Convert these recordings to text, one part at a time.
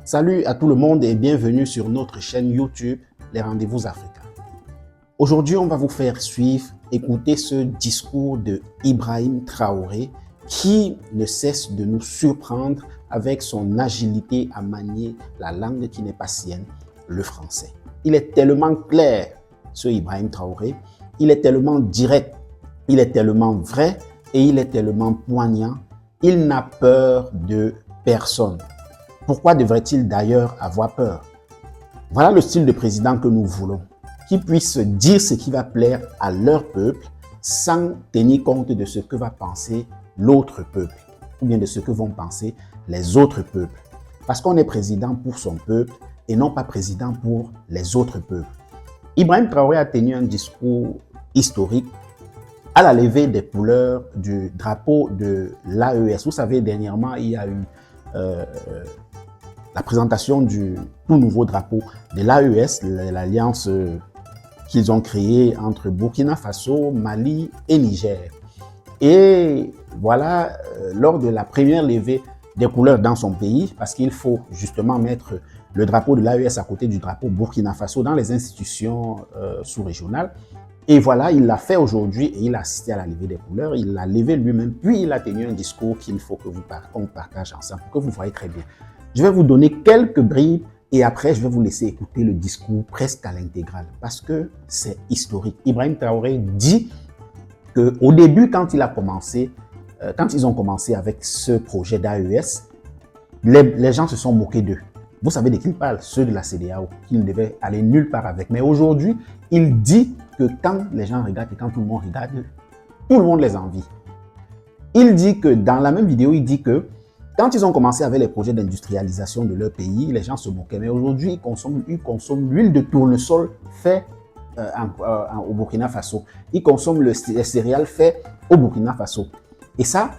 Salut à tout le monde et bienvenue sur notre chaîne YouTube, Les Rendez-vous Africains. Aujourd'hui, on va vous faire écouter ce discours de Ibrahim Traoré qui ne cesse de nous surprendre avec son agilité à manier la langue qui n'est pas sienne, le français. Il est tellement clair, ce Ibrahim Traoré, il est tellement direct, il est tellement vrai et il est tellement poignant. Il n'a peur de personne. Pourquoi devrait-il d'ailleurs avoir peur? Voilà le style de président que nous voulons, qui puisse dire ce qui va plaire à leur peuple sans tenir compte de ce que va penser l'autre peuple ou bien de ce que vont penser les autres peuples. Parce qu'on est président pour son peuple et non pas président pour les autres peuples. Ibrahim Traoré a tenu un discours historique à la levée des couleurs du drapeau de l'AES. Vous savez, dernièrement, il y a eu la présentation du tout nouveau drapeau de l'AES, l'alliance qu'ils ont créée entre Burkina Faso, Mali et Niger. Et voilà, lors de la première levée des couleurs dans son pays, parce qu'il faut justement mettre le drapeau de l'AES à côté du drapeau Burkina Faso dans les institutions sous-régionales. Et voilà, il l'a fait aujourd'hui et il a assisté à la levée des couleurs. Il l'a levé lui-même, puis il a tenu un discours qu'il faut que qu'on partage ensemble, pour que vous voyez très bien. Je vais vous donner quelques bribes et après, je vais vous laisser écouter le discours presque à l'intégrale parce que c'est historique. Ibrahim Traoré dit qu'au début, quand ils ont commencé avec ce projet d'AES, les gens se sont moqués d'eux. Vous savez de qui il parle? Ceux de la CEDEAO, qu'ils ne devaient aller nulle part avec. Mais aujourd'hui, il dit que quand les gens regardent et quand tout le monde regarde, tout le monde les envie. Il dit que dans la même vidéo, il dit que quand ils ont commencé avec les projets d'industrialisation de leur pays, les gens se moquaient. Mais aujourd'hui, ils consomment l'huile de tournesol faite au Burkina Faso. Ils consomment les céréales faites au Burkina Faso. Et ça,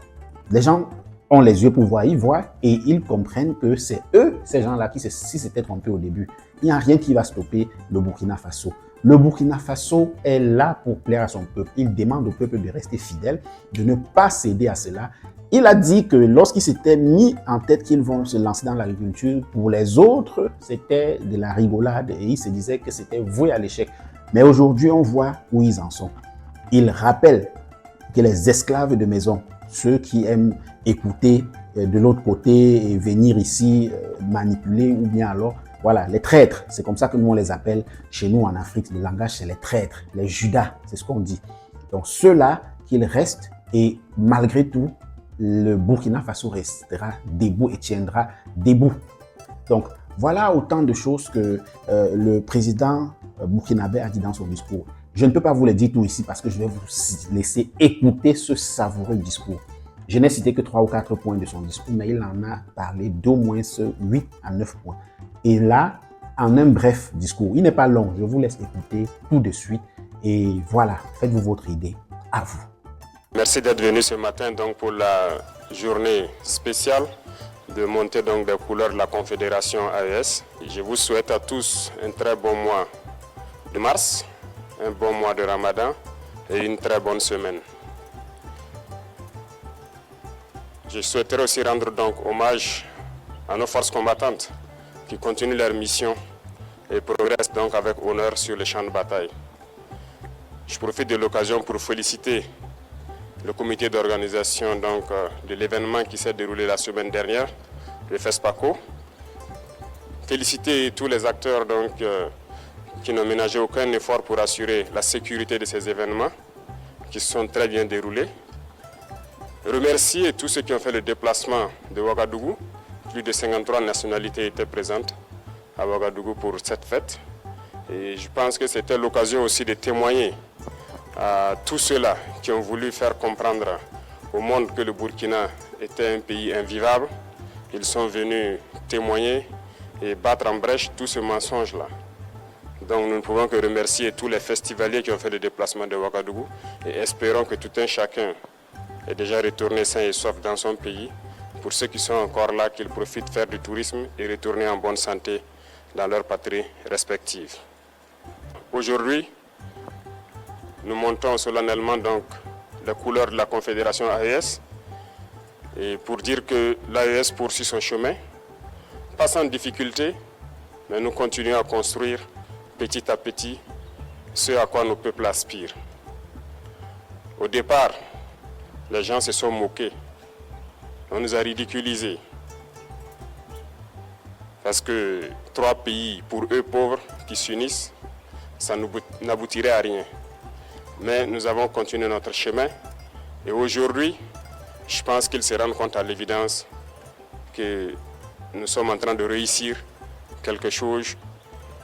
les gens ont les yeux pour voir, ils voient et ils comprennent que c'est eux, ces gens-là, qui s'étaient trompés au début. Il n'y a rien qui va stopper le Burkina Faso. Le Burkina Faso est là pour plaire à son peuple. Il demande au peuple de rester fidèle, de ne pas céder à cela. Il a dit que lorsqu'il s'était mis en tête qu'ils vont se lancer dans l'agriculture, pour les autres, c'était de la rigolade et il se disait que c'était voué à l'échec. Mais aujourd'hui, on voit où ils en sont. Il rappelle que les esclaves de maison, ceux qui aiment écouter de l'autre côté et venir ici manipuler ou bien alors, voilà, les traîtres, c'est comme ça que nous on les appelle chez nous en Afrique. Le langage, c'est les traîtres, les Judas, c'est ce qu'on dit. Donc ceux-là, qu'ils restent et malgré tout, le Burkina Faso restera debout et tiendra debout. Donc voilà autant de choses que le président burkinabé a dit dans son discours. Je ne peux pas vous les dire tout ici parce que je vais vous laisser écouter ce savoureux discours. Je n'ai cité que 3 ou 4 points de son discours, mais il en a parlé d'au moins 8 à 9 points. Et là, en un bref discours, il n'est pas long, je vous laisse écouter tout de suite. Et voilà, faites-vous votre idée. À vous. Merci d'être venu ce matin donc, pour la journée spéciale de montée donc, des couleurs de la Confédération AES. Je vous souhaite à tous un très bon mois de mars, un bon mois de Ramadan et une très bonne semaine. Je souhaiterais aussi rendre donc hommage à nos forces combattantes qui continuent leur mission et progressent donc avec honneur sur les champs de bataille. Je profite de l'occasion pour féliciter le comité d'organisation de l'événement qui s'est déroulé la semaine dernière, le FESPACO. Féliciter tous les acteurs qui n'ont ménagé aucun effort pour assurer la sécurité de ces événements qui se sont très bien déroulés. Remercier tous ceux qui ont fait le déplacement de Ouagadougou. Plus de 53 nationalités étaient présentes à Ouagadougou pour cette fête. Et je pense que c'était l'occasion aussi de témoigner à tous ceux-là qui ont voulu faire comprendre au monde que le Burkina était un pays invivable. Ils sont venus témoigner et battre en brèche tout ce mensonge-là. Donc nous ne pouvons que remercier tous les festivaliers qui ont fait le déplacement de Ouagadougou et espérons que tout un chacun est déjà retourné sain et sauf dans son pays. Pour ceux qui sont encore là, qu'ils profitent de faire du tourisme et retourner en bonne santé dans leur patrie respective. Aujourd'hui, nous montons solennellement donc les couleurs de la Confédération AES et pour dire que l'AES poursuit son chemin, pas sans difficulté, mais nous continuons à construire petit à petit ce à quoi nos peuples aspirent. Au départ, les gens se sont moqués. On nous a ridiculisés. Parce que 3 pays, pour eux pauvres, qui s'unissent, ça n'aboutirait à rien. Mais nous avons continué notre chemin. Et aujourd'hui, je pense qu'ils se rendent compte à l'évidence que nous sommes en train de réussir quelque chose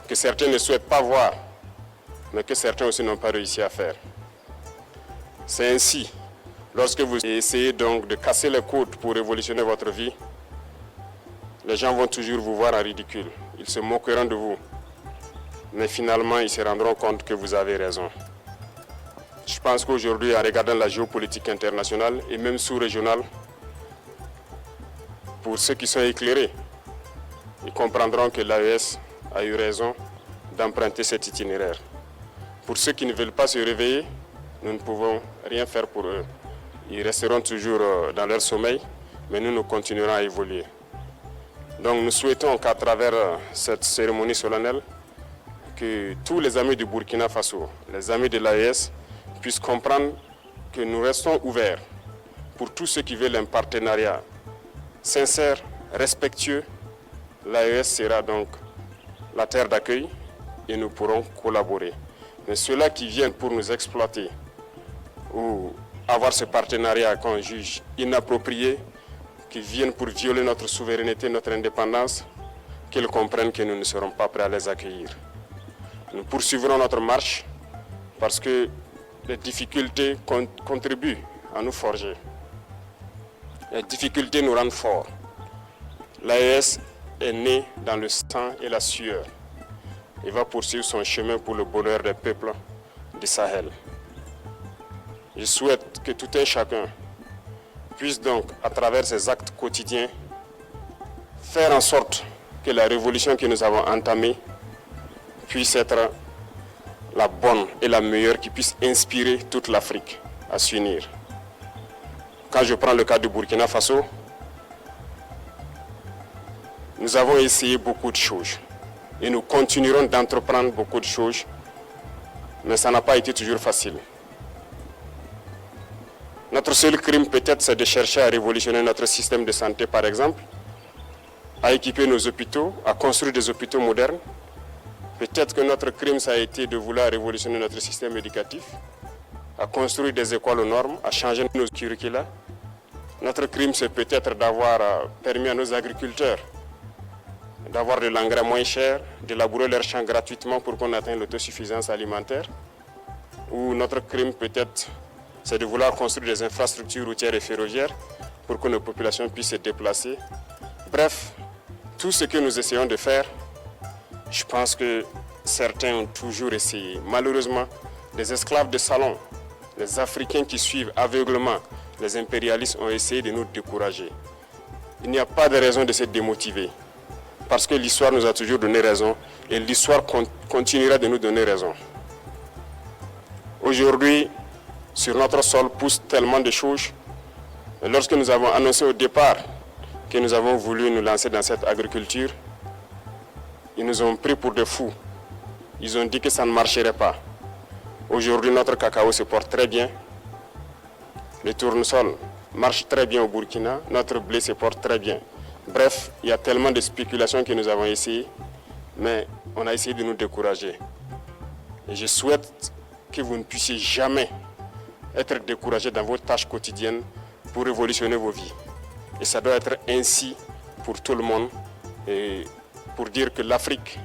que certains ne souhaitent pas voir, mais que certains aussi n'ont pas réussi à faire. C'est ainsi, lorsque vous essayez donc de casser les codes pour révolutionner votre vie, les gens vont toujours vous voir en ridicule. Ils se moqueront de vous. Mais finalement, ils se rendront compte que vous avez raison. Je pense qu'aujourd'hui, en regardant la géopolitique internationale et même sous-régionale, pour ceux qui sont éclairés, ils comprendront que l'AES a eu raison d'emprunter cet itinéraire. Pour ceux qui ne veulent pas se réveiller, nous ne pouvons rien faire pour eux. Ils resteront toujours dans leur sommeil, mais nous continuerons à évoluer. Donc nous souhaitons qu'à travers cette cérémonie solennelle, que tous les amis du Burkina Faso, les amis de l'AES, puissent comprendre que nous restons ouverts pour tous ceux qui veulent un partenariat sincère, respectueux. L'AES sera donc la terre d'accueil et nous pourrons collaborer. Mais ceux-là qui viennent pour nous exploiter ou avoir ce partenariat qu'on juge inapproprié, qui viennent pour violer notre souveraineté, notre indépendance, qu'ils comprennent que nous ne serons pas prêts à les accueillir. Nous poursuivrons notre marche parce que les difficultés contribuent à nous forger. Les difficultés nous rendent forts. L'AES est né dans le sang et la sueur. Il va poursuivre son chemin pour le bonheur des peuples du Sahel. Je souhaite que tout un chacun puisse donc, à travers ses actes quotidiens, faire en sorte que la révolution que nous avons entamée puisse être la bonne et la meilleure, qui puisse inspirer toute l'Afrique à s'unir. Quand je prends le cas du Burkina Faso, nous avons essayé beaucoup de choses et nous continuerons d'entreprendre beaucoup de choses, mais ça n'a pas été toujours facile. Notre seul crime peut-être, c'est de chercher à révolutionner notre système de santé, par exemple, à équiper nos hôpitaux, à construire des hôpitaux modernes. Peut-être que notre crime, ça a été de vouloir révolutionner notre système éducatif, à construire des écoles aux normes, à changer nos curricula. Notre crime, c'est peut-être d'avoir permis à nos agriculteurs d'avoir de l'engrais moins cher, de labourer leurs champs gratuitement pour qu'on atteigne l'autosuffisance alimentaire. Ou notre crime, peut-être, c'est de vouloir construire des infrastructures routières et ferroviaires pour que nos populations puissent se déplacer. Bref, tout ce que nous essayons de faire, je pense que certains ont toujours essayé. Malheureusement, les esclaves de salon, les Africains qui suivent aveuglement les impérialistes ont essayé de nous décourager. Il n'y a pas de raison de se démotiver, parce que l'histoire nous a toujours donné raison et l'histoire continuera de nous donner raison. Aujourd'hui, sur notre sol poussent tellement de choses. Et lorsque nous avons annoncé au départ que nous avons voulu nous lancer dans cette agriculture, ils nous ont pris pour des fous. Ils ont dit que ça ne marcherait pas. Aujourd'hui, notre cacao se porte très bien. Le tournesol marche très bien au Burkina. Notre blé se porte très bien. Bref, il y a tellement de spéculations que nous avons essayé, mais on a essayé de nous décourager. Et je souhaite que vous ne puissiez jamais être découragés dans vos tâches quotidiennes pour révolutionner vos vies. Et ça doit être ainsi pour tout le monde, et pour dire que l'Afrique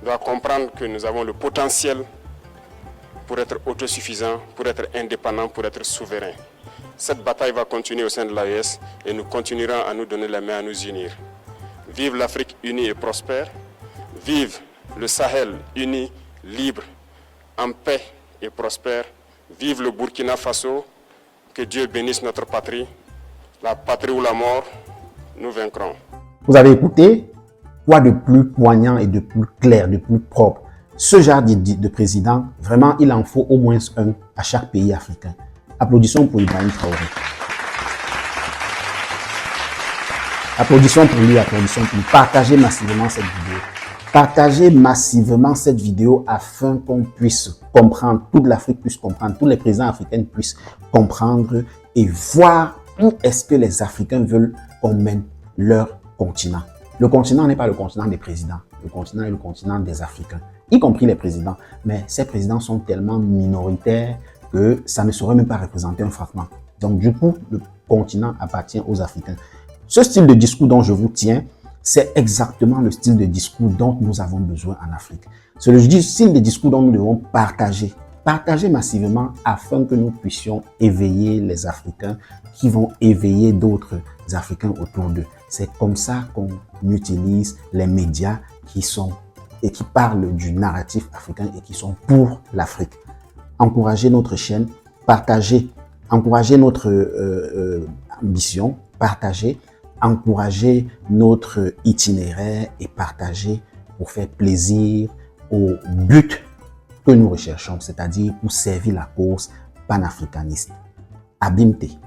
doit comprendre que nous avons le potentiel pour être autosuffisant, pour être indépendant, pour être souverain. Cette bataille va continuer au sein de l'AES et nous continuerons à nous donner la main, à nous unir. Vive l'Afrique unie et prospère. Vive le Sahel uni, libre, en paix et prospère. Vive le Burkina Faso. Que Dieu bénisse notre patrie. La patrie ou la mort, nous vaincrons. Vous avez écouté? Quoi de plus poignant et de plus clair, de plus propre? Ce genre de président, vraiment, il en faut au moins un à chaque pays africain. Applaudissons pour Ibrahim Traoré. Applaudissons pour lui, applaudissons pour lui. Partagez massivement cette vidéo. Partagez massivement cette vidéo afin qu'on puisse comprendre, toute l'Afrique puisse comprendre, tous les présidents africains puissent comprendre et voir où est-ce que les Africains veulent qu'on mène leur continent. Le continent n'est pas le continent des présidents. Le continent est le continent des Africains, y compris les présidents. Mais ces présidents sont tellement minoritaires que ça ne saurait même pas représenter un fragment. Donc du coup, le continent appartient aux Africains. Ce style de discours dont je vous tiens, c'est exactement le style de discours dont nous avons besoin en Afrique. C'est le style de discours dont nous devons partager massivement afin que nous puissions éveiller les Africains qui vont éveiller d'autres Africains autour d'eux. C'est comme ça qu'on utilise les médias qui parlent du narratif africain et qui sont pour l'Afrique. Encouragez notre chaîne, partagez, encouragez notre ambition, partagez, encouragez notre itinéraire et partagez pour faire plaisir au but que nous recherchons, c'est-à-dire pour servir la cause panafricaniste. Abimte.